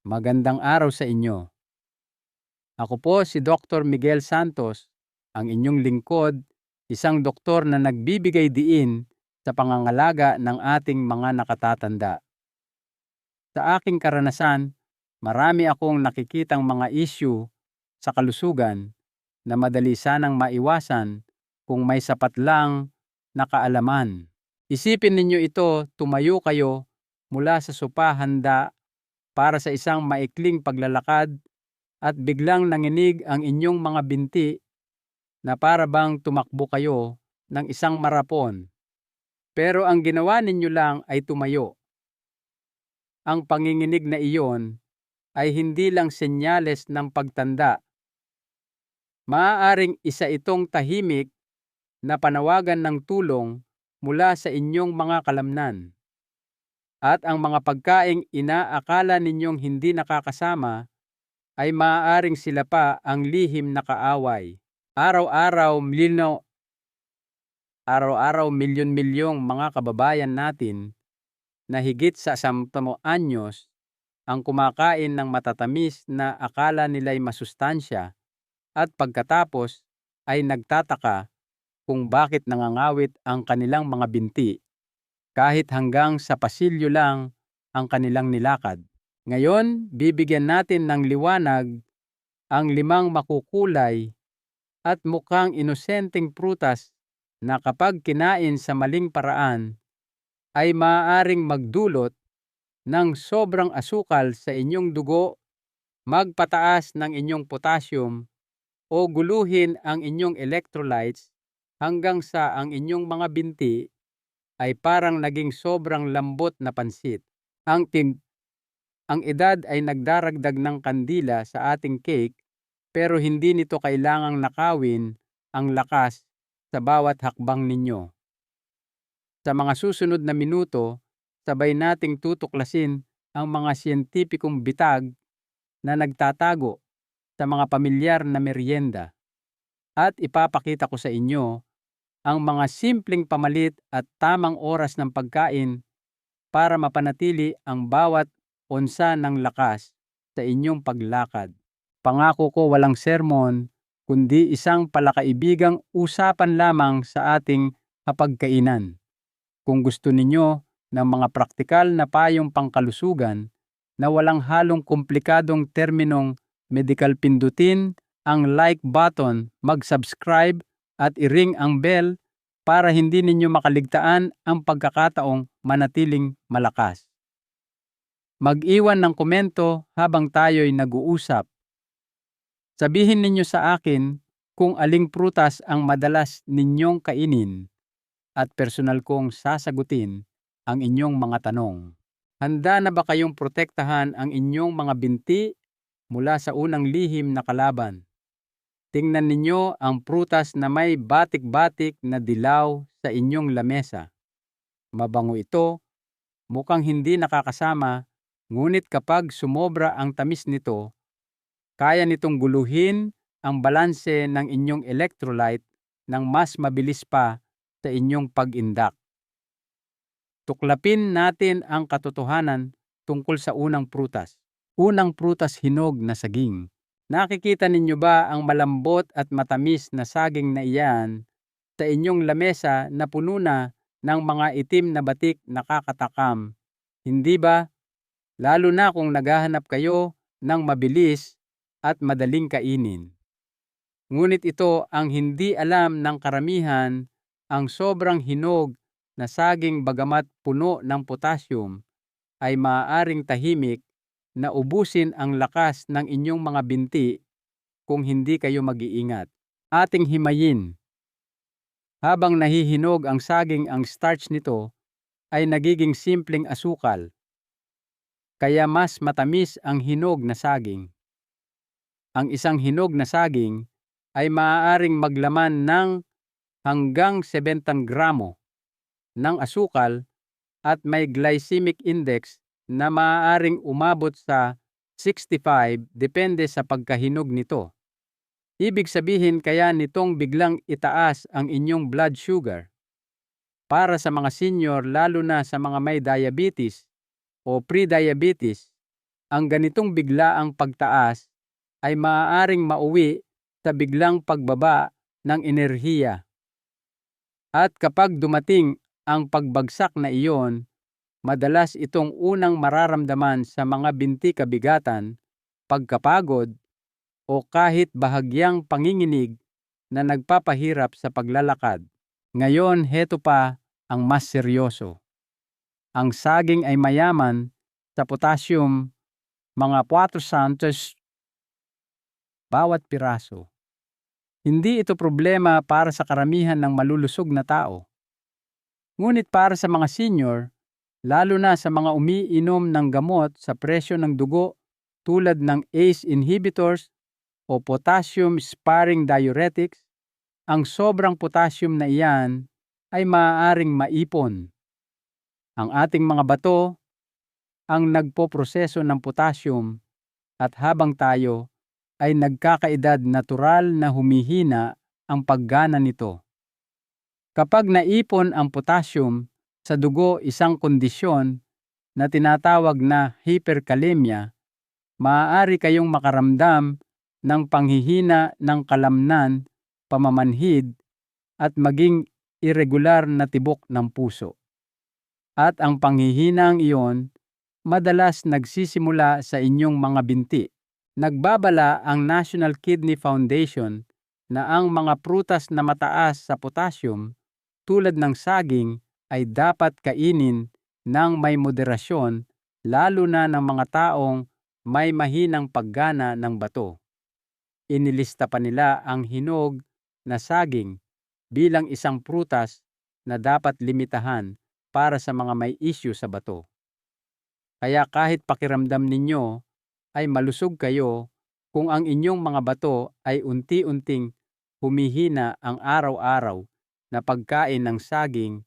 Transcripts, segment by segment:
Magandang araw sa inyo. Ako po si Dr. Miguel Santos, ang inyong lingkod, isang doktor na nagbibigay diin sa pangangalaga ng ating mga nakatatanda. Sa aking karanasan, marami akong nakikitang mga issue sa kalusugan na madali sanang maiwasan kung may sapat lang na kaalaman. Isipin ninyo ito, tumayo kayo mula sa sopa handa para sa isang maikling paglalakad at biglang nanginig ang inyong mga binti na para bang tumakbo kayo ng isang marapon. Pero ang ginawa ninyo lang ay tumayo. Ang panginginig na iyon ay hindi lang senyales ng pagtanda. Maaaring isa itong tahimik na panawagan ng tulong mula sa inyong mga kalamnan. At ang mga pagkaing inaakala ninyong hindi nakakasama ay maaaring sila pa ang lihim na kaaway. Araw-araw milyon-milyong mga kababayan natin na higit sa 10 anyos ang kumakain ng matatamis na akala nila'y masustansya at pagkatapos ay nagtataka kung bakit nangangawit ang kanilang mga binti kahit hanggang sa pasilyo lang ang kanilang nilakad. Ngayon, bibigyan natin ng liwanag ang 5 makukulay at mukhang inosenteng prutas na kapag kinain sa maling paraan ay maaaring magdulot ng sobrang asukal sa inyong dugo, magpataas ng inyong potassium o guluhin ang inyong electrolytes hanggang sa ang inyong mga binti ay parang naging sobrang lambot na pansit. Ang edad ay nagdaragdag ng kandila sa ating cake pero hindi nito kailangang nakawin ang lakas sa bawat hakbang ninyo. Sa mga susunod na minuto, sabay nating tutuklasin ang mga siyentipikong bitag na nagtatago sa mga pamilyar na merienda. At ipapakita ko sa inyo ang mga simpleng pamalit at tamang oras ng pagkain para mapanatili ang bawat onsa ng lakas sa inyong paglakad. Pangako ko walang sermon, kundi isang palakaibigang usapan lamang sa ating hapagkainan. Kung gusto ninyo ng mga praktikal na payong pangkalusugan na walang halong komplikadong terminong medikal, pindutin ang like button, mag-subscribe at i-ring ang bell para hindi ninyo makaligtaan ang pagkakataong manatiling malakas. Mag-iwan ng komento habang tayo'y nag-uusap. Sabihin ninyo sa akin kung aling prutas ang madalas ninyong kainin at personal kong sasagutin ang inyong mga tanong. Handa na ba kayong protektahan ang inyong mga binti mula sa unang lihim na kalaban? Tingnan ninyo ang prutas na may batik-batik na dilaw sa inyong lamesa. Mabango ito, mukhang hindi nakakasama, ngunit kapag sumobra ang tamis nito, kaya nitong guluhin ang balanse ng inyong electrolyte ng mas mabilis pa sa inyong pag-indak. Tuklapin natin ang katotohanan tungkol sa unang prutas. Unang prutas, hinog na saging. Nakikita ninyo ba ang malambot at matamis na saging na iyan sa inyong lamesa na puno na ng mga itim na batik na nakakatakam? Hindi ba? Lalo na kung naghahanap kayo ng mabilis at madaling kainin. Ngunit ito ang hindi alam ng karamihan, ang sobrang hinog na saging bagamat puno ng potassium ay maaaring tahimik na ubusin ang lakas ng inyong mga binti kung hindi kayo mag-iingat. Ating himayin. Habang nahihinog ang saging, ang starch nito ay nagiging simpleng asukal. Kaya mas matamis ang hinog na saging. Ang isang hinog na saging ay maaaring maglaman ng hanggang 70 gramo ng asukal at may glycemic index na maaaring umabot sa 65 depende sa pagkahinog nito. Ibig sabihin kaya nitong biglang itaas ang inyong blood sugar. Para sa mga senior, lalo na sa mga may diabetes o pre-diabetes, Ang ganitong biglaang pagtaas ay maaaring mauwi sa biglang pagbaba ng enerhiya. At kapag dumating ang pagbagsak na iyon, madalas itong unang mararamdaman sa mga binti kabigatan, pagkapagod, o kahit bahagyang panginginig na nagpapahirap sa paglalakad. Ngayon, heto pa ang mas seryoso. Ang saging ay mayaman sa potassium, mga 400 bawat piraso. Hindi ito problema para sa karamihan ng malulusog na tao. Ngunit para sa mga senior, lalo na sa mga umiinom ng gamot sa presyo ng dugo tulad ng ACE inhibitors o potassium-sparing diuretics, ang sobrang potassium na iyan ay maaaring maipon. Ang ating mga bato ang nagpoproseso ng potassium at habang tayo ay nagkakaedad, natural na humihina ang paggana nito. Kapag naipon ang potassium sa dugo, isang kondisyon na tinatawag na hyperkalemia, maaari kayong makaramdam ng panghihina ng kalamnan, pamamanhid, at maging irregular na tibok ng puso. At ang panghihinang iyon madalas nagsisimula sa inyong mga binti. Nagbabala ang National Kidney Foundation na ang mga prutas na mataas sa potassium tulad ng saging ay dapat kainin ng may moderasyon, lalo na ng mga taong may mahinang paggana ng bato. Inilista pa nila ang hinog na saging bilang isang prutas na dapat limitahan para sa mga may issue sa bato. Kaya kahit pakiramdam ninyo ay malusog kayo, kung ang inyong mga bato ay unti-unting humihina, ang araw-araw na pagkain ng saging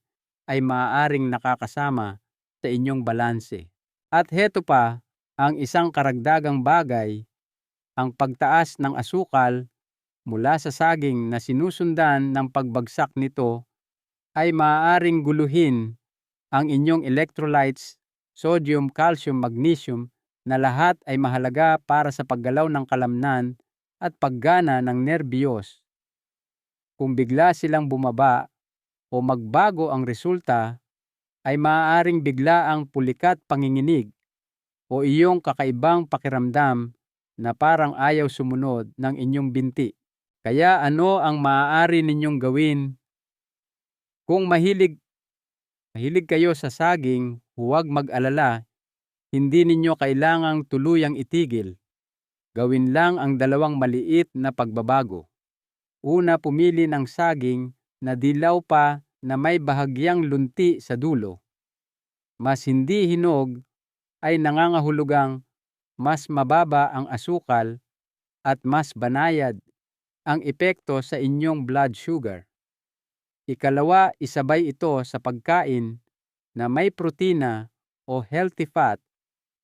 ay maaaring nakakasama sa inyong balanse. At heto pa ang isang karagdagang bagay, ang pagtaas ng asukal mula sa saging na sinusundan ng pagbagsak nito ay maaaring guluhin ang inyong electrolytes, sodium, calcium, magnesium, na lahat ay mahalaga para sa paggalaw ng kalamnan at paggana ng nerbiyos. Kung bigla silang bumaba o magbago ang resulta, ay maaaring bigla ang pulikat panginginig o iyong kakaibang pakiramdam na parang ayaw sumunod ng inyong binti. Kaya ano ang maaari ninyong gawin? Kung mahilig kayo sa saging, huwag mag-alala. Hindi ninyo kailangang tuluyang itigil. Gawin lang ang dalawang maliit na pagbabago. Una, pumili ng saging na dilaw pa na may bahagyang lunti sa dulo. Mas hindi hinog ay nangangahulugang mas mababa ang asukal at mas banayad ang epekto sa inyong blood sugar. Ikalawa, isabay ito sa pagkain na may protina o healthy fat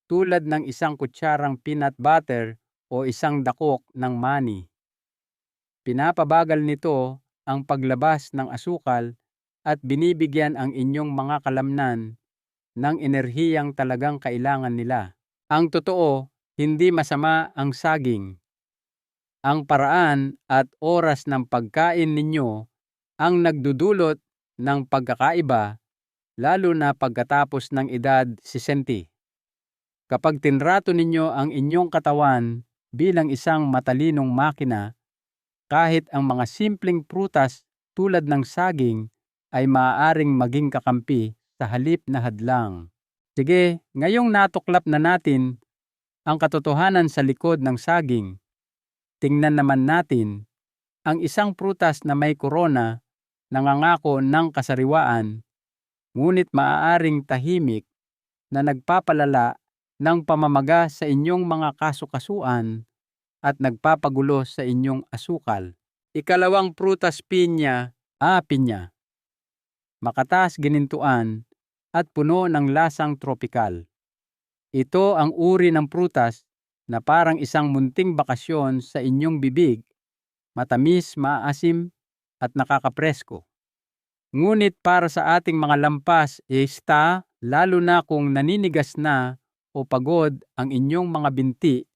tulad ng isang kutsarang peanut butter o isang dakok ng mani. Pinapabagal nito ang paglabas ng asukal at binibigyan ang inyong mga kalamnan ng enerhiyang talagang kailangan nila. Ang totoo, hindi masama ang saging. Ang paraan at oras ng pagkain ninyo ang nagdudulot ng pagkakaiba, lalo na pagkatapos ng edad 60. Kapag tinrato ninyo ang inyong katawan bilang isang matalinong makina, kahit ang mga simpleng prutas tulad ng saging ay maaaring maging kakampi sa halip na hadlang. Sige, ngayong natuklap na natin ang katotohanan sa likod ng saging, tingnan naman natin ang isang prutas na may korona, nangangako ng kasariwaan, ngunit maaaring tahimik na nagpapalala ng pamamaga sa inyong mga kasukasuan at nagpapagulo sa inyong asukal. Ikalawang prutas, pinya. Pinya. Makataas ginintuan at puno ng lasang tropikal. Ito ang uri ng prutas na parang isang munting bakasyon sa inyong bibig, matamis, maasim, at nakakapresko. Ngunit para sa ating mga lampas, lalo na kung naninigas na o pagod ang inyong mga binti,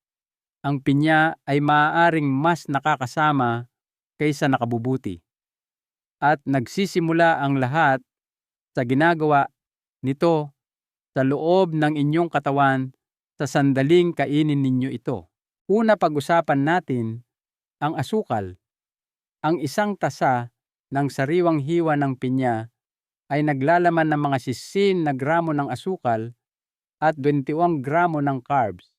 ang pinya ay maaaring mas nakakasama kaysa nakabubuti. At nagsisimula ang lahat sa ginagawa nito sa loob ng inyong katawan sa sandaling kainin ninyo ito. Una, pag-usapan natin ang asukal. Ang isang tasa ng sariwang hiwa ng pinya ay naglalaman ng mga 16 na gramo ng asukal at 21 gramo ng carbs.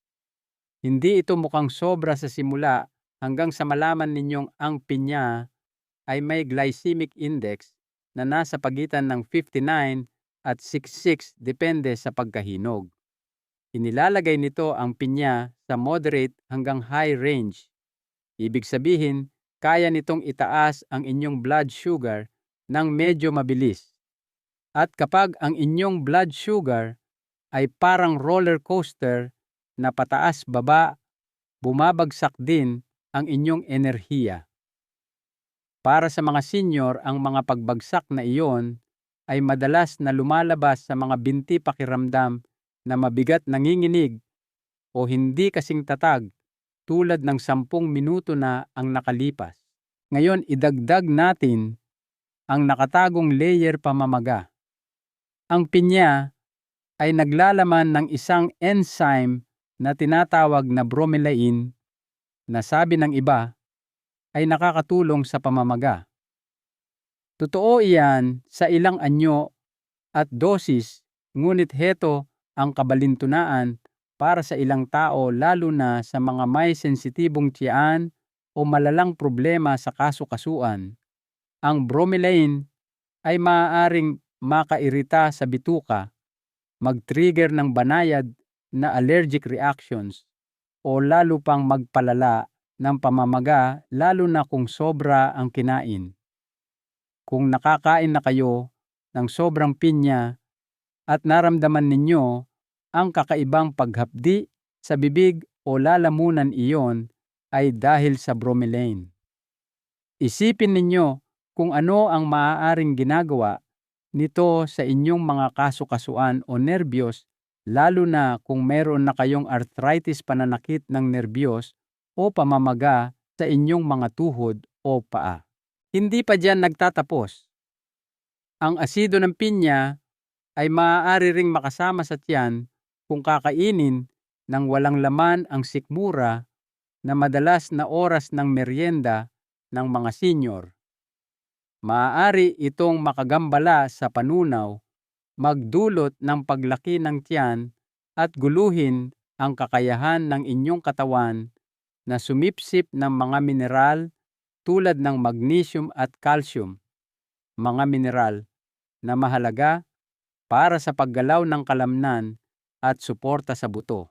Hindi ito mukhang sobra sa simula hanggang sa malaman ninyong ang pinya ay may glycemic index na nasa pagitan ng 59 at 66 depende sa pagkahinog. Inilalagay nito ang pinya sa moderate hanggang high range. Ibig sabihin, kaya nitong itaas ang inyong blood sugar ng medyo mabilis. At kapag ang inyong blood sugar ay parang roller coaster na pataas-baba, bumabagsak din ang inyong enerhiya. Para sa mga senior, ang mga pagbagsak na iyon ay madalas na lumalabas sa mga binti pakiramdam na mabigat nanginginig o hindi kasing tatag tulad ng 10 minuto na ang nakalipas. Ngayon, idagdag natin ang nakatagong layer pamamaga. Ang pinya ay naglalaman ng isang enzyme na tinatawag na bromelain na sabi ng iba ay nakakatulong sa pamamaga. Totoo iyan sa ilang anyo at dosis, ngunit heto ang kabalintunaan para sa ilang tao, lalo na sa mga may sensitibong tiyan o malalang problema sa kasukasuan. Ang bromelain ay maaaring makairita sa bituka, mag-trigger ng banayad na allergic reactions, o lalo pang magpalala ng pamamaga, lalo na kung sobra ang kinain. Kung nakakain na kayo ng sobrang pinya at naramdaman ninyo ang kakaibang paghapdi sa bibig o lalamunan, iyon ay dahil sa bromelain. Isipin ninyo kung ano ang maaaring ginagawa nito sa inyong mga kasukasuan o nerbiyos, lalo na kung meron na kayong arthritis, pananakit ng nerbiyos o pamamaga sa inyong mga tuhod o paa. Hindi pa diyan nagtatapos. Ang asido ng pinya ay maaari ring makasama sa tiyan kung kakainin ng walang laman ang sikmura na madalas na oras ng merienda ng mga senior. Maaari itong makagambala sa panunaw, magdulot ng paglaki ng tiyan at guluhin ang kakayahan ng inyong katawan na sumipsip ng mga mineral tulad ng magnesium at calcium, mga mineral na mahalaga para sa paggalaw ng kalamnan at suporta sa buto.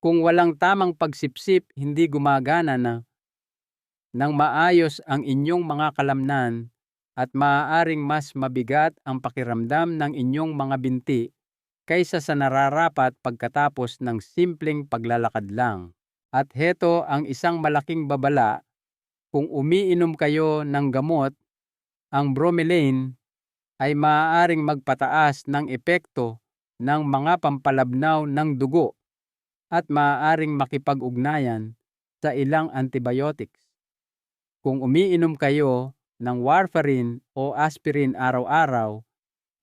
Kung walang tamang pagsipsip, hindi gumagana ng maayos ang inyong mga kalamnan at maaaring mas mabigat ang pakiramdam ng inyong mga binti kaysa sa nararapat pagkatapos ng simpleng paglalakad lang. At heto ang isang malaking babala: kung umiinom kayo ng gamot, ang bromelain ay maaaring magpataas ng epekto ng mga pampalabnaw ng dugo at maaaring makipag-ugnayan sa ilang antibiotics. Kung umiinom kayo ng warfarin o aspirin araw-araw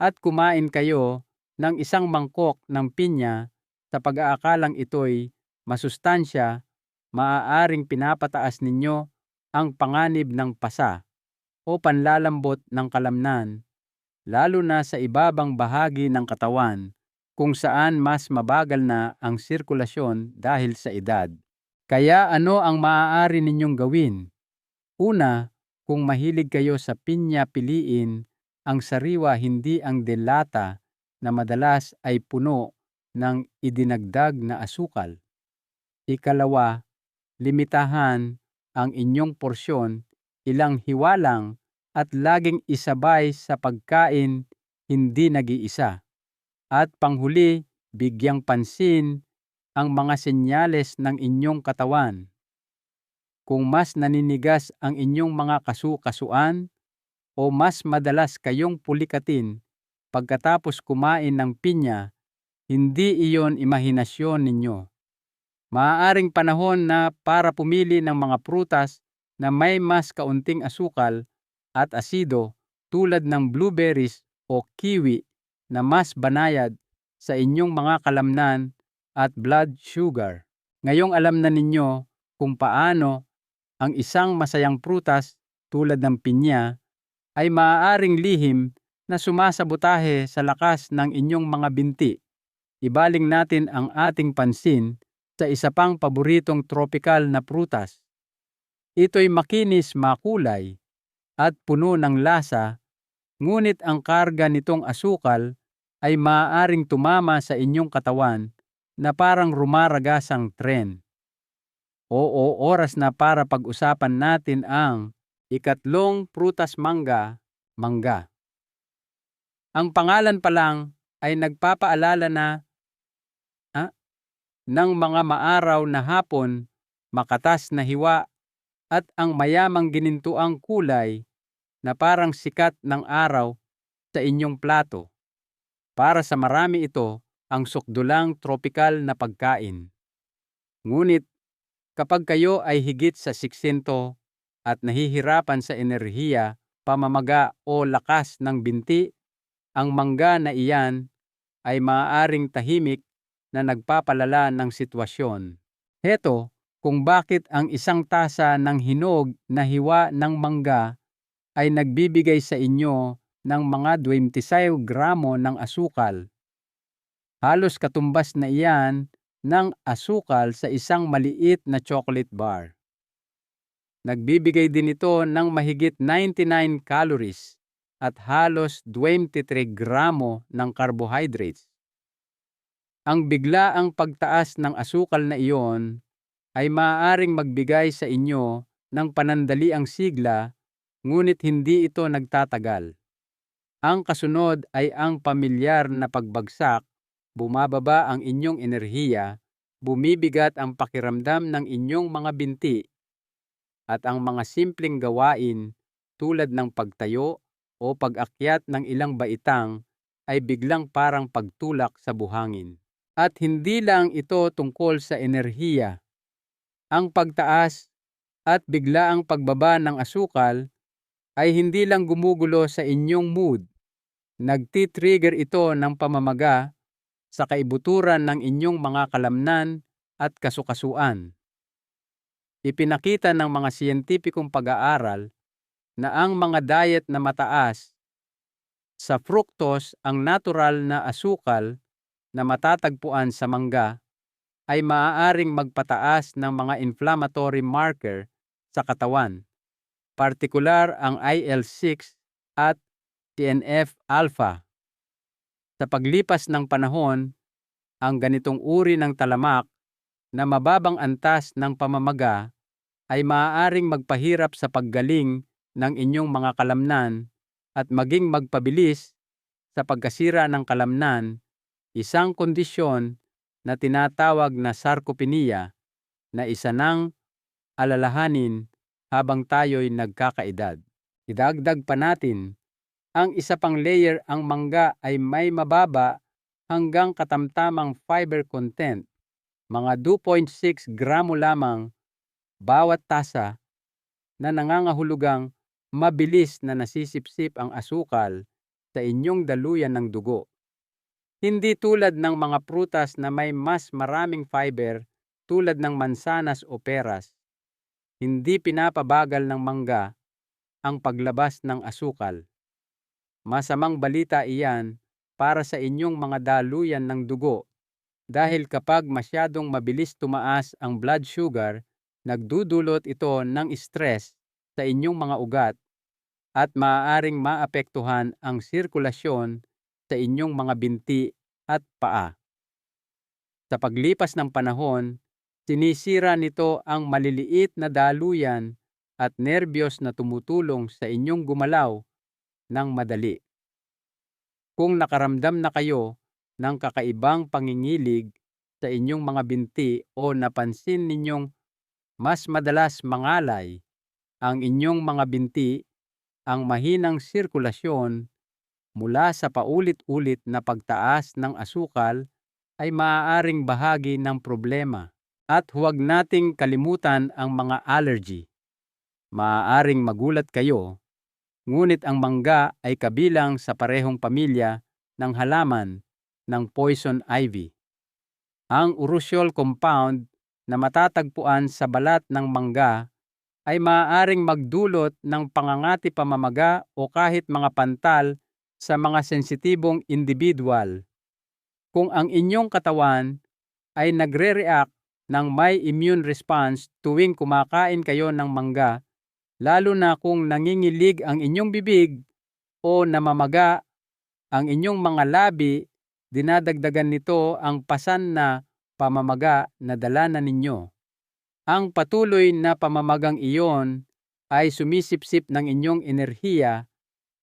at kumain kayo ng isang mangkok ng pinya sa pag-aakalang ito'y masustansya, maaaring pinapataas ninyo ang panganib ng pasa o panlalambot ng kalamnan, lalo na sa ibabang bahagi ng katawan kung saan mas mabagal na ang sirkulasyon dahil sa edad. Kaya ano ang maaari ninyong gawin? Una, kung mahilig kayo sa pinya, piliin ang sariwa, hindi ang delata na madalas ay puno ng idinagdag na asukal. Ikalawa, limitahan ang inyong porsyon, ilang hiwa lang at laging isabay sa pagkain, hindi nag-iisa. At panghuli, bigyang pansin ang mga senyales ng inyong katawan. Kung mas naninigas ang inyong mga kasukasuan o mas madalas kayong pulikatin pagkatapos kumain ng pinya, Hindi iyon imahinasyon ninyo. Maaaring panahon na para pumili ng mga prutas na may mas kaunting asukal at asido tulad ng blueberries o kiwi na mas banayad sa inyong mga kalamnan at blood sugar. Ngayong alam na ninyo kung paano ang isang masayang prutas tulad ng pinya ay maaaring lihim na sumasabotahe sa lakas ng inyong mga binti. Ibaling natin ang ating pansin sa isa pang paboritong tropikal na prutas. Ito'y makinis, makulay, at puno ng lasa, ngunit ang karga nitong asukal ay maaaring tumama sa inyong katawan na parang rumaragasang tren. Oo, oras na para pag-usapan natin ang ikatlong prutas mangga, mangga. Ang pangalan pa lang ay nagpapaalala na ng mga maaraw na hapon, makatas na hiwa, at ang mayamang ginintuang kulay na parang sikat ng araw sa inyong plato. Para sa marami ito ang sukdulang tropikal na pagkain. Ngunit kapag kayo ay higit sa 600 at nahihirapan sa enerhiya, pamamaga o lakas ng binti, ang mangga na iyan ay maaaring tahimik na nagpapalala ng sitwasyon. Heto kung bakit ang isang tasa ng hinog na hiwa ng mangga ay nagbibigay sa inyo ng mga 26 gramo ng asukal. Halos katumbas na iyan ng asukal sa isang maliit na chocolate bar. Nagbibigay din ito ng mahigit 99 calories at halos 23 gramo ng carbohydrates. Ang biglaang pagtaas ng asukal na iyon ay maaaring magbigay sa inyo ng panandaliang sigla, ngunit hindi ito nagtatagal. Ang kasunod ay ang pamilyar na pagbagsak, bumababa ang inyong enerhiya, bumibigat ang pakiramdam ng inyong mga binti, at ang mga simpleng gawain tulad ng pagtayo o pag-akyat ng ilang baitang ay biglang parang pagtulak sa buhangin. At hindi lang ito tungkol sa enerhiya. Ang pagtaas at biglaang pagbaba ng asukal ay hindi lang gumugulo sa inyong mood. Nagti-trigger ito ng pamamaga sa kaibuturan ng inyong mga kalamnan at kasukasuan. Ipinakita ng mga siyentipikong pag-aaral na ang mga diet na mataas sa fructose, ang natural na asukal na matatagpuan sa mangga, ay maaaring magpataas ng mga inflammatory marker sa katawan, partikular ang IL-6 at TNF-alpha. Sa paglipas ng panahon, ang ganitong uri ng talamak na mababang antas ng pamamaga ay maaaring magpahirap sa paggaling ng inyong mga kalamnan at maging magpabilis sa pagkasira ng kalamnan, isang kondisyon na tinatawag na sarcopenia na isa ng alalahanin habang tayo'y nagkakaedad. Idagdag pa natin, ang isa pang layer, ang mangga ay may mababa hanggang katamtamang fiber content, mga 2.6 gramo lamang bawat tasa, na nangangahulugang mabilis na nasisipsip ang asukal sa inyong daluyan ng dugo. Hindi tulad ng mga prutas na may mas maraming fiber tulad ng mansanas o peras, hindi pinapabagal ng mangga ang paglabas ng asukal. Masamang balita iyan para sa inyong mga daluyan ng dugo, dahil kapag masyadong mabilis tumaas ang blood sugar, nagdudulot ito ng stress sa inyong mga ugat at maaaring maapektuhan ang sirkulasyon sa inyong mga binti at paa. Sa paglipas ng panahon, sinisira nito ang maliliit na daluyan at nerbiyos na tumutulong sa inyong gumalaw ng madali. Kung nakaramdam na kayo ng kakaibang pangingilig sa inyong mga binti o napansin ninyong mas madalas mangalay ang inyong mga binti, ang mahinang sirkulasyon mula sa paulit-ulit na pagtaas ng asukal ay maaaring bahagi ng problema. At huwag nating kalimutan ang mga allergy. Maaaring magulat kayo, ngunit ang mangga ay kabilang sa parehong pamilya ng halaman ng poison ivy. Ang urushiol compound na matatagpuan sa balat ng mangga ay maaaring magdulot ng pangangati pamamaga o kahit mga pantal sa mga sensitibong individual. Kung ang inyong katawan ay nagre-react ng may immune response tuwing kumakain kayo ng mangga, lalo na kung nangingilig ang inyong bibig o namamaga ang inyong mga labi, dinadagdagan nito ang pasan na pamamaga na dala na ninyo. Ang patuloy na pamamagang iyon ay sumisipsip ng inyong enerhiya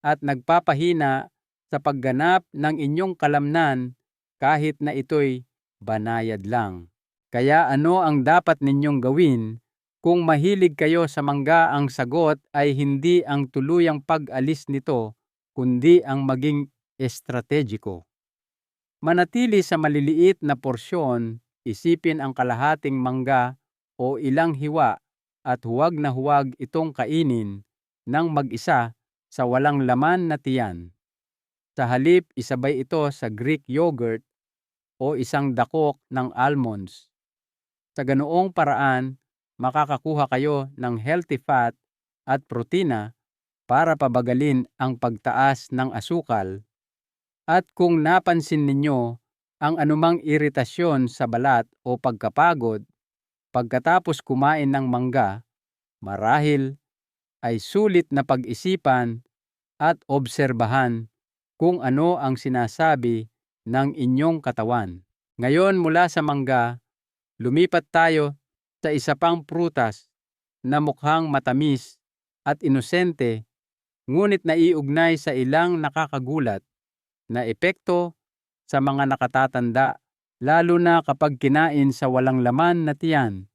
at nagpapahina sa pagganap ng inyong kalamnan kahit na ito'y banayad lang. Kaya ano ang dapat ninyong gawin? Kung mahilig kayo sa mangga, ang sagot ay hindi ang tuluyang pag-alis nito, kundi ang maging estratehiko. Manatili sa maliliit na porsyon, isipin ang kalahating mangga o ilang hiwa at huwag na huwag itong kainin ng mag-isa sa walang laman na tiyan. Sa halip, isabay ito sa Greek yogurt o isang dakok ng almonds. Sa ganoong paraan, makakakuha kayo ng healthy fat at protina para pabagalin ang pagtaas ng asukal. At kung napansin ninyo ang anumang iritasyon sa balat o pagkapagod pagkatapos kumain ng mangga, marahil ay sulit na pag-isipan at obserbahan kung ano ang sinasabi ng inyong katawan. Ngayon, mula sa mangga, lumipat tayo sa isa pang prutas na mukhang matamis at inosente, ngunit naiugnay sa ilang nakakagulat na epekto sa mga nakatatanda, lalo na kapag kinain sa walang laman na tiyan.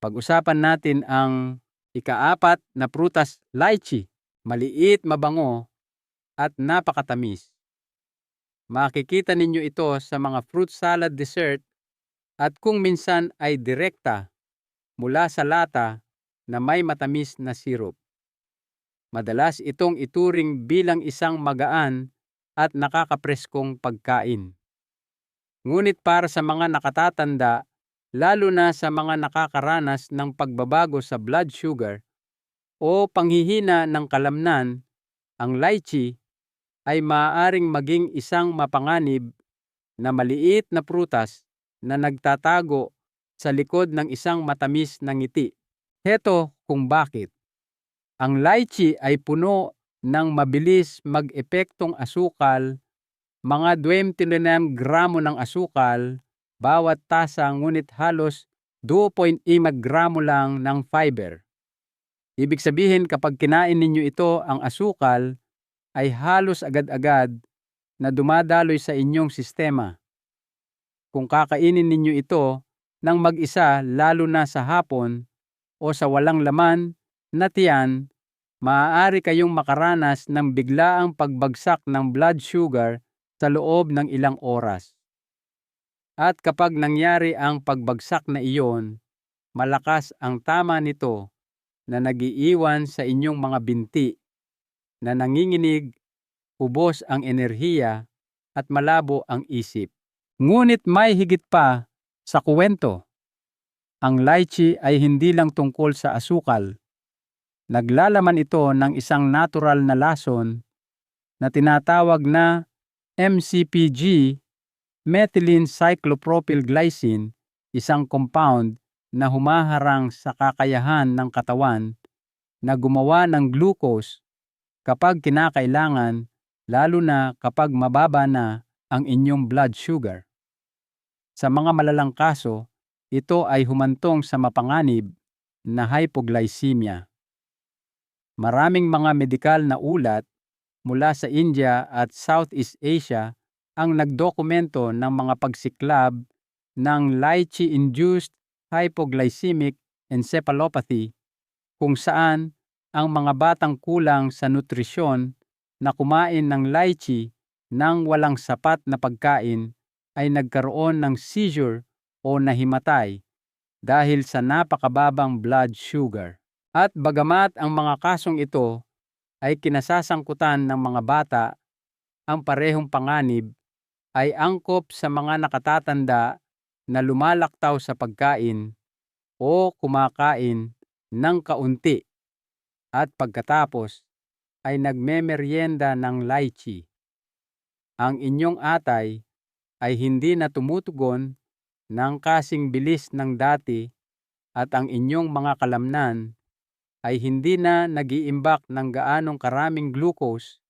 Pag-usapan natin ang ika-4 na prutas, lychee. Maliit, mabango, at napakatamis. Makikita ninyo ito sa mga fruit salad dessert at kung minsan ay direkta mula sa lata na may matamis na sirup. Madalas itong ituring bilang isang magaan at nakakapreskong pagkain. Ngunit para sa mga nakatatanda, lalo na sa mga nakakaranas ng pagbabago sa blood sugar o panghihina ng kalamnan, ang lychee ay maaaring maging isang mapanganib na maliit na prutas na nagtatago sa likod ng isang matamis na ngiti. Heto kung bakit. Ang lychee ay puno ng mabilis mag-epektong asukal, mga 29 gramo ng asukal bawat tasa, ngunit halos 2.5 gramo lang ng fiber. Ibig sabihin, kapag kinain ninyo ito, ang asukal ay halos agad-agad na dumadaloy sa inyong sistema. Kung kakainin ninyo ito ng mag-isa, lalo na sa hapon o sa walang laman na tiyan, maaari kayong makaranas ng biglaang pagbagsak ng blood sugar sa loob ng ilang oras. At kapag nangyari ang pagbagsak na iyon, malakas ang tama nito na nagiiwan sa inyong mga binti na nanginginig, ubos ang enerhiya at malabo ang isip. Ngunit may higit pa sa kuwento. Ang lychee ay hindi lang tungkol sa asukal. Naglalaman ito ng isang natural na lason na tinatawag na MCPG, methylene cyclopropyl glycine, isang compound na humaharang sa kakayahan ng katawan na gumawa ng glucose kapag kinakailangan, lalo na kapag mababa na ang inyong blood sugar. Sa mga malalang kaso, ito ay humantong sa mapanganib na hypoglycemia. Maraming mga medikal na ulat mula sa India at Southeast Asia ang nagdokumento ng mga pagsiklab ng lychee-induced hypoglycemic encephalopathy, kung saan ang mga batang kulang sa nutrisyon na kumain ng lychee nang walang sapat na pagkain ay nagkaroon ng seizure o nahimatay dahil sa napakababang blood sugar. At bagamat ang mga kasong ito ay kinasasangkutan ng mga bata, ang parehong panganib ay angkop sa mga nakatatanda na lumalaktaw sa pagkain o kumakain ng kaunti at pagkatapos ay nagmemeryenda ng lychee. Ang inyong atay ay hindi na tumutugon ng kasing bilis ng dati at ang inyong mga kalamnan ay hindi na nag-iimbak ng gaanong karaming glucose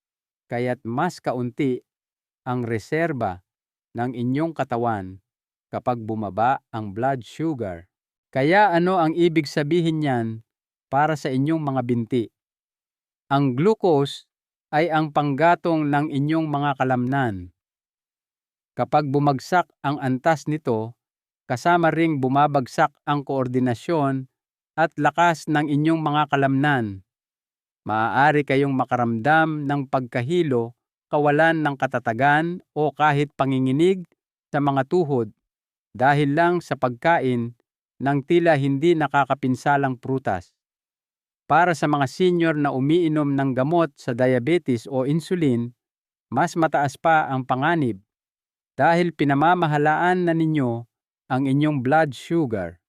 kaya't mas kaunti ang reserba ng inyong katawan kapag bumaba ang blood sugar. Kaya ano ang ibig sabihin niyan para sa inyong mga binti? Ang glucose ay ang panggatong ng inyong mga kalamnan. Kapag bumagsak ang antas nito, kasama ring bumabagsak ang koordinasyon at lakas ng inyong mga kalamnan. Maaari kayong makaramdam ng pagkahilo, kawalan ng katatagan o kahit panginginig sa mga tuhod dahil lang sa pagkain ng tila hindi nakakapinsalang prutas. Para sa mga senior na umiinom ng gamot sa diabetes o insulin, mas mataas pa ang panganib dahil pinamamahalaan na ninyo ang inyong blood sugar.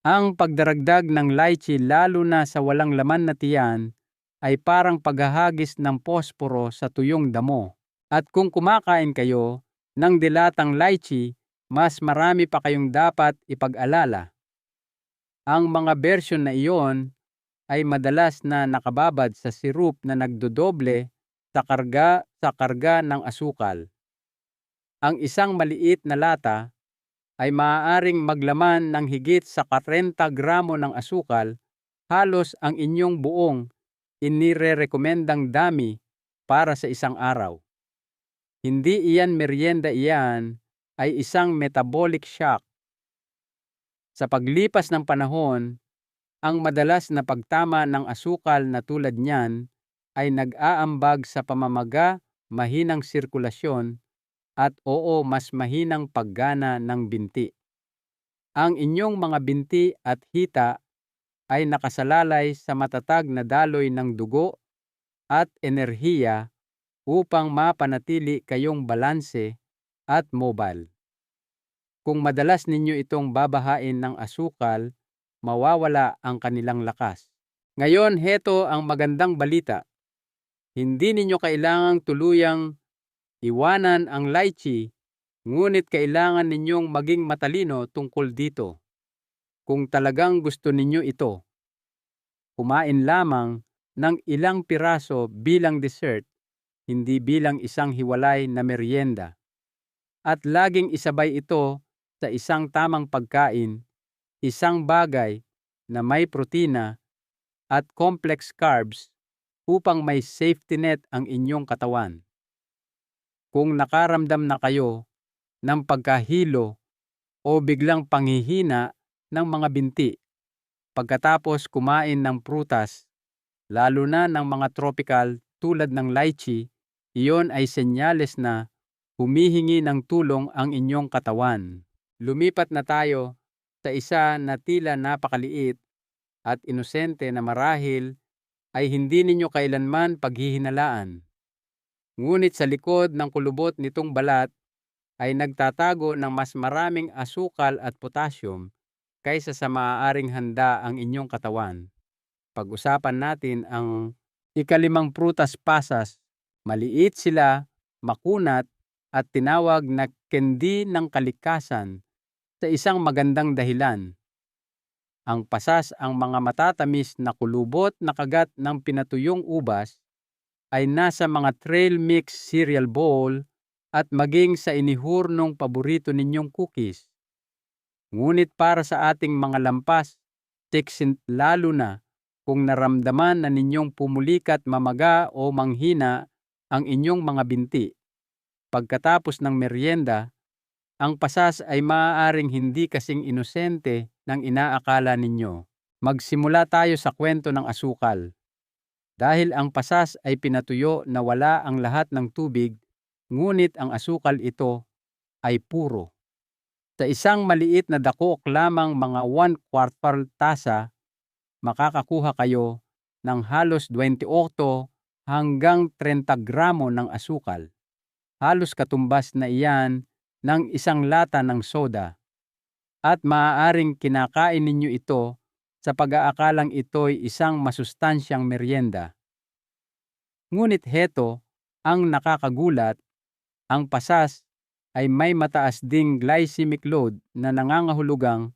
Ang pagdaragdag ng lychee lalo na sa walang laman na tiyan ay parang paghahagis ng posporo sa tuyong damo. At kung kumakain kayo ng dilatang lychee, mas marami pa kayong dapat ipag-alala. Ang mga bersyon na iyon ay madalas na nakababad sa sirup na nagdodoble sa karga ng asukal. Ang isang maliit na lata ay maaaring maglaman ng higit sa 40 gramo ng asukal, halos ang inyong buong inirerekomendang dami para sa isang araw. Hindi iyan merienda, iyan ay isang metabolic shock. Sa paglipas ng panahon, ang madalas na pagtama ng asukal na tulad niyan ay nag-aambag sa pamamaga, mahinang sirkulasyon, at mas mahinang paggana ng binti. Ang inyong mga binti at hita ay nakasalalay sa matatag na daloy ng dugo at enerhiya upang mapanatili kayong balanse at mobile. Kung madalas ninyo itong babahain ng asukal, mawawala ang kanilang lakas. Ngayon, heto ang magandang balita. Hindi ninyo kailangang tuluyang iwanan ang lychee, ngunit kailangan ninyong maging matalino tungkol dito. Kung talagang gusto ninyo ito, kumain lamang ng ilang piraso bilang dessert, hindi bilang isang hiwalay na merienda. At laging isabay ito sa isang tamang pagkain, isang bagay na may protina at complex carbs upang may safety net ang inyong katawan. Kung nakaramdam na kayo ng pagkahilo o biglang panghihina ng mga binti pagkatapos kumain ng prutas, lalo na ng mga tropical tulad ng lychee, iyon ay senyales na humihingi ng tulong ang inyong katawan. Lumipat na tayo sa isa na tila napakaliit at inosente na marahil ay hindi ninyo kailanman paghihinalaan. Ngunit sa likod ng kulubot nitong balat ay nagtatago ng mas maraming asukal at potassium kaysa sa maaaring handa ang inyong katawan. Pag-usapan natin ang ika-5 prutas pasas. Maliit sila, makunat, at tinawag na kendi ng kalikasan sa isang magandang dahilan. Ang pasas, ang mga matatamis na kulubot na kagat ng pinatuyong ubas, ay nasa mga trail mix cereal bowl at maging sa inihurnong paborito ninyong cookies. Ngunit para sa ating mga lampas, lalo na kung naramdaman na ninyong pumulikat, mamaga o manghina ang inyong mga binti. Pagkatapos ng merienda, ang pasas ay maaaring hindi kasing inosente ng inaakala ninyo. Magsimula tayo sa kwento ng asukal. Dahil ang pasas ay pinatuyo na wala ang lahat ng tubig, ngunit ang asukal ito ay puro. Sa isang maliit na dakok lamang mga 1/4 tasa, makakakuha kayo ng halos 28 hanggang 30 gramo ng asukal. Halos katumbas na iyan ng isang lata ng soda. At maaaring kinakain ninyo ito sa pag-aakalang ito'y isang masustansyang merienda. Ngunit heto ang nakakagulat, ang pasas ay may mataas ding glycemic load na nangangahulugang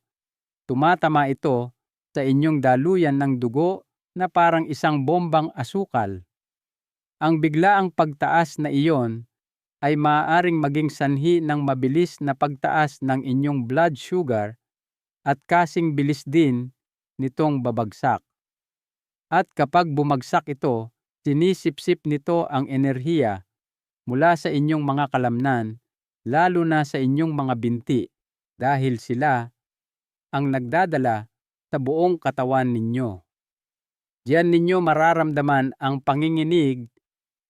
tumatama ito sa inyong daluyan ng dugo na parang isang bombang asukal. Ang biglaang pagtaas na iyon ay maaaring maging sanhi ng mabilis na pagtaas ng inyong blood sugar at kasing bilis din nitong babagsak. At kapag bumagsak ito, sinisipsip nito ang enerhiya mula sa inyong mga kalamnan, lalo na sa inyong mga binti, dahil sila ang nagdadala sa buong katawan ninyo. Diyan ninyo mararamdaman ang panginginig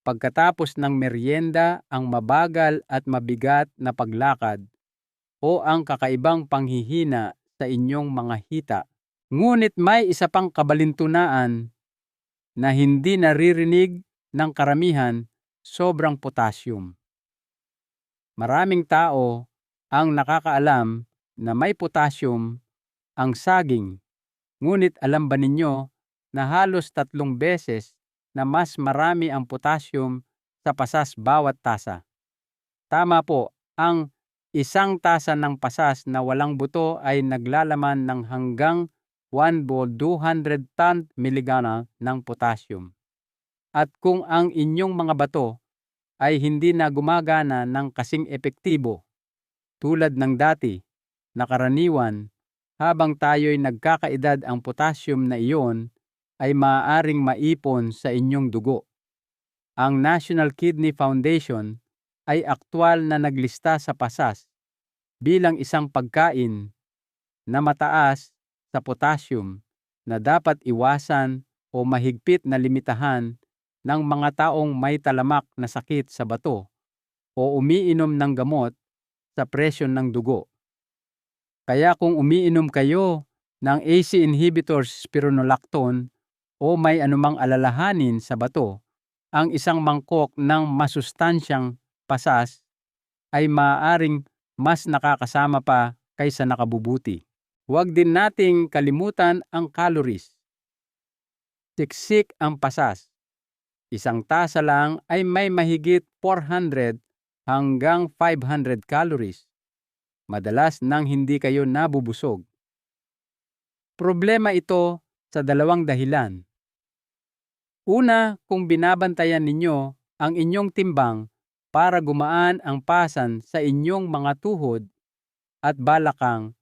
pagkatapos ng merienda, ang mabagal at mabigat na paglakad o ang kakaibang panghihina sa inyong mga hita. Ngunit may isa pang kabalintunaan na hindi naririnig ng karamihan, sobrang potassium. Maraming tao ang nakakaalam na may potassium ang saging, ngunit alam ba ninyo na halos 3 beses na mas marami ang potassium sa pasas bawat tasa? Tama po, ang isang tasa ng pasas na walang buto ay naglalaman ng hanggang 1/200 mg ng potassium. At kung ang inyong mga bato ay hindi na gumagana ng kasing epektibo tulad ng dati na karaniwan, habang tayo'y nagkakaedad, ang potassium na iyon ay maaaring maipon sa inyong dugo. Ang National Kidney Foundation ay aktwal na naglista sa pasas bilang isang pagkain na mataas sa potassium na dapat iwasan o mahigpit na limitahan ng mga taong may talamak na sakit sa bato o umiinom ng gamot sa presyon ng dugo. Kaya kung umiinom kayo ng ACE inhibitors, spironolactone o may anumang alalahanin sa bato, ang isang mangkok ng masustansyang pasas ay maaaring mas nakakasama pa kaysa nakabubuti. Huwag din nating kalimutan ang calories. Siksik ang pasas. Isang tasa lang ay may mahigit 400 hanggang 500 calories. Madalas nang hindi kayo nabubusog. Problema ito sa 2 dahilan. Una, kung binabantayan ninyo ang inyong timbang para gumaan ang pasan sa inyong mga tuhod at balakang,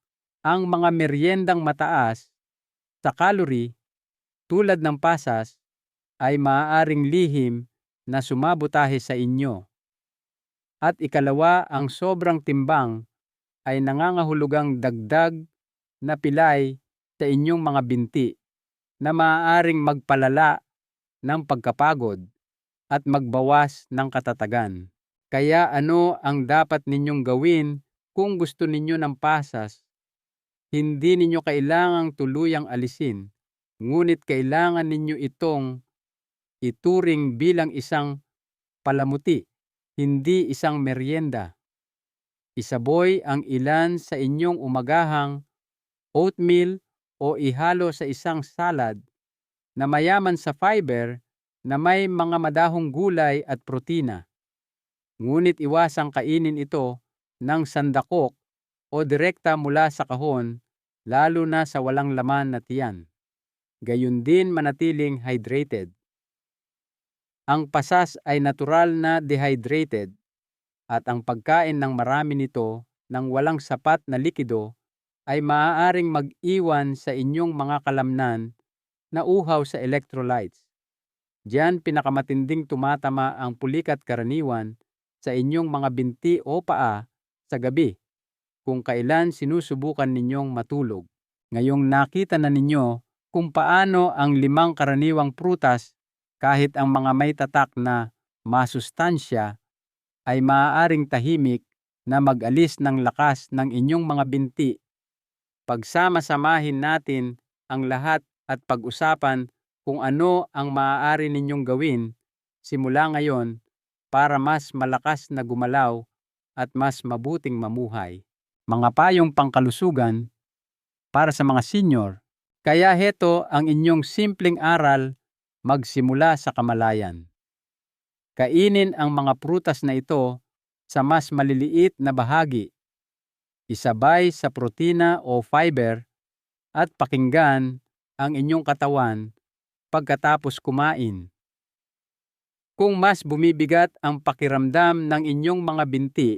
ang mga meryendang mataas sa calorie tulad ng pasas ay maaaring lihim na sumabotahe sa inyo. At ikalawa, ang sobrang timbang ay nangangahulugang dagdag na pilay sa inyong mga binti na maaaring magpalala ng pagkapagod at magbawas ng katatagan. Kaya ano ang dapat ninyong gawin kung gusto ninyo ng pasas? Hindi ninyo kailangang tuluyang alisin, ngunit kailangan ninyo itong ituring bilang isang palamuti, hindi isang merienda. Isaboy ang ilan sa inyong umagahang oatmeal o ihalo sa isang salad na mayaman sa fiber na may mga madahong gulay at protina. Ngunit iwasang kainin ito ng sandakok o direkta mula sa kahon, lalo na sa walang laman na tiyan. Gayun din manatiling hydrated. Ang pasas ay natural na dehydrated at ang pagkain ng marami nito ng walang sapat na likido ay maaaring mag-iwan sa inyong mga kalamnan na uhaw sa electrolytes. Diyan pinakamatinding tumatama ang pulikat karaniwan sa inyong mga binti o paa sa gabi kung kailan sinusubukan ninyong matulog. Ngayong nakita na ninyo kung paano ang 5 karaniwang prutas, kahit ang mga may tatak na masustansya, ay maaaring tahimik na mag-alis ng lakas ng inyong mga binti. Pagsama-samahin natin ang lahat at pag-usapan kung ano ang maaari ninyong gawin simula ngayon para mas malakas na gumalaw at mas mabuting mamuhay. Mga payong pangkalusugan para sa mga senior. Kaya heto ang inyong simpleng aral magsimula sa kamalayan. Kainin ang mga prutas na ito sa mas maliliit na bahagi, isabay sa protina o fiber, at pakinggan ang inyong katawan pagkatapos kumain. Kung mas bumibigat ang pakiramdam ng inyong mga binti,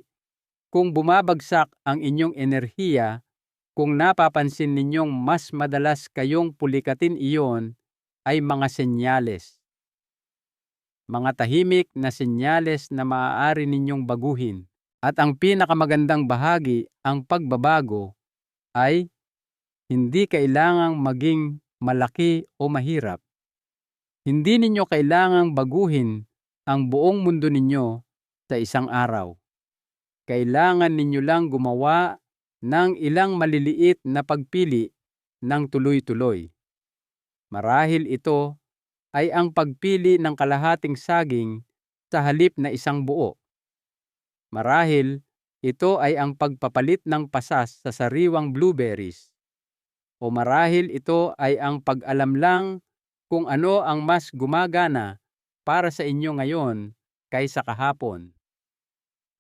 kung bumabagsak ang inyong enerhiya, kung napapansin ninyong mas madalas kayong pulikatin, iyon ay mga senyales. Mga tahimik na senyales na maaari ninyong baguhin. At ang pinakamagandang bahagi, ang pagbabago, ay hindi kailangang maging malaki o mahirap. Hindi ninyo kailangang baguhin ang buong mundo ninyo sa isang araw. Kailangan ninyo lang gumawa ng ilang maliliit na pagpili ng tuloy-tuloy. Marahil ito ay ang pagpili ng kalahating saging sa halip na isang buo. Marahil ito ay ang pagpapalit ng pasas sa sariwang blueberries. O marahil ito ay ang pag-alam lang kung ano ang mas gumagana para sa inyo ngayon kaysa kahapon.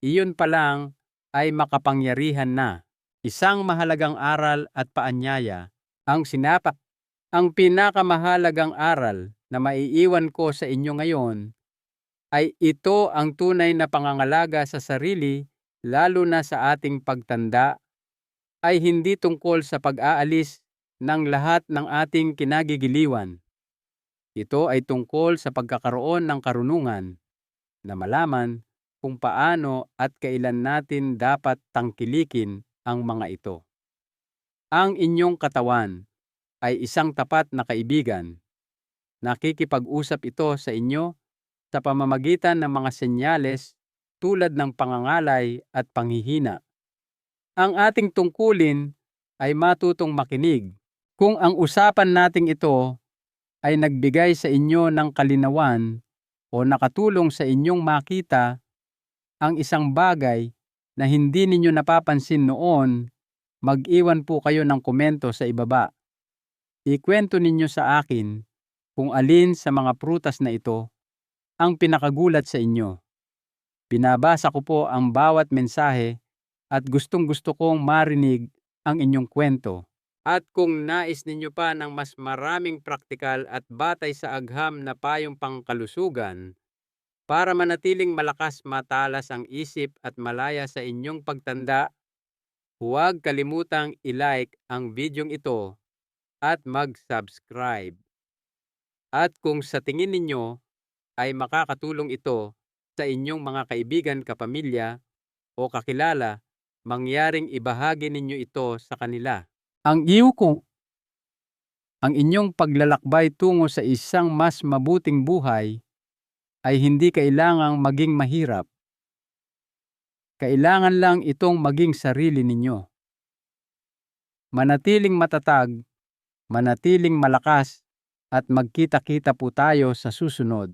Iyon pa lang ay makapangyarihan na. Isang mahalagang aral at paanyaya ang sinapak. Ang pinakamahalagang aral na maiiwan ko sa inyo ngayon ay ito: ang tunay na pangangalaga sa sarili, lalo na sa ating pagtanda, ay hindi tungkol sa pag-aalis ng lahat ng ating kinagigiliwan. Ito ay tungkol sa pagkakaroon ng karunungan na malaman kung paano at kailan natin dapat tangkilikin ang mga ito. Ang inyong katawan ay isang tapat na kaibigan. Nakikipag-usap ito sa inyo sa pamamagitan ng mga senyales tulad ng pangangalay at panghihina. Ang ating tungkulin ay matutong makinig. Kung ang usapan nating ito ay nagbigay sa inyo ng kalinawan o nakatulong sa inyong makita ang isang bagay na hindi ninyo napapansin noon, mag-iwan po kayo ng komento sa ibaba. Ikwento ninyo sa akin kung alin sa mga prutas na ito ang pinakagulat sa inyo. Binabasa ko po ang bawat mensahe at gustong-gusto kong marinig ang inyong kwento. At kung nais ninyo pa ng mas maraming praktikal at batay sa agham na payong pangkalusugan, para manatiling malakas, matalas ang isip at malaya sa inyong pagtanda, huwag kalimutang i-like ang videong ito at mag-subscribe. At kung sa tingin ninyo ay makakatulong ito sa inyong mga kaibigan, kapamilya o kakilala, mangyaring ibahagi ninyo ito sa kanila. Ang inyong paglalakbay tungo sa isang mas mabuting buhay ay hindi kailangang maging mahirap. Kailangan lang itong maging sarili ninyo. Manatiling matatag, manatiling malakas, at magkita-kita po tayo sa susunod.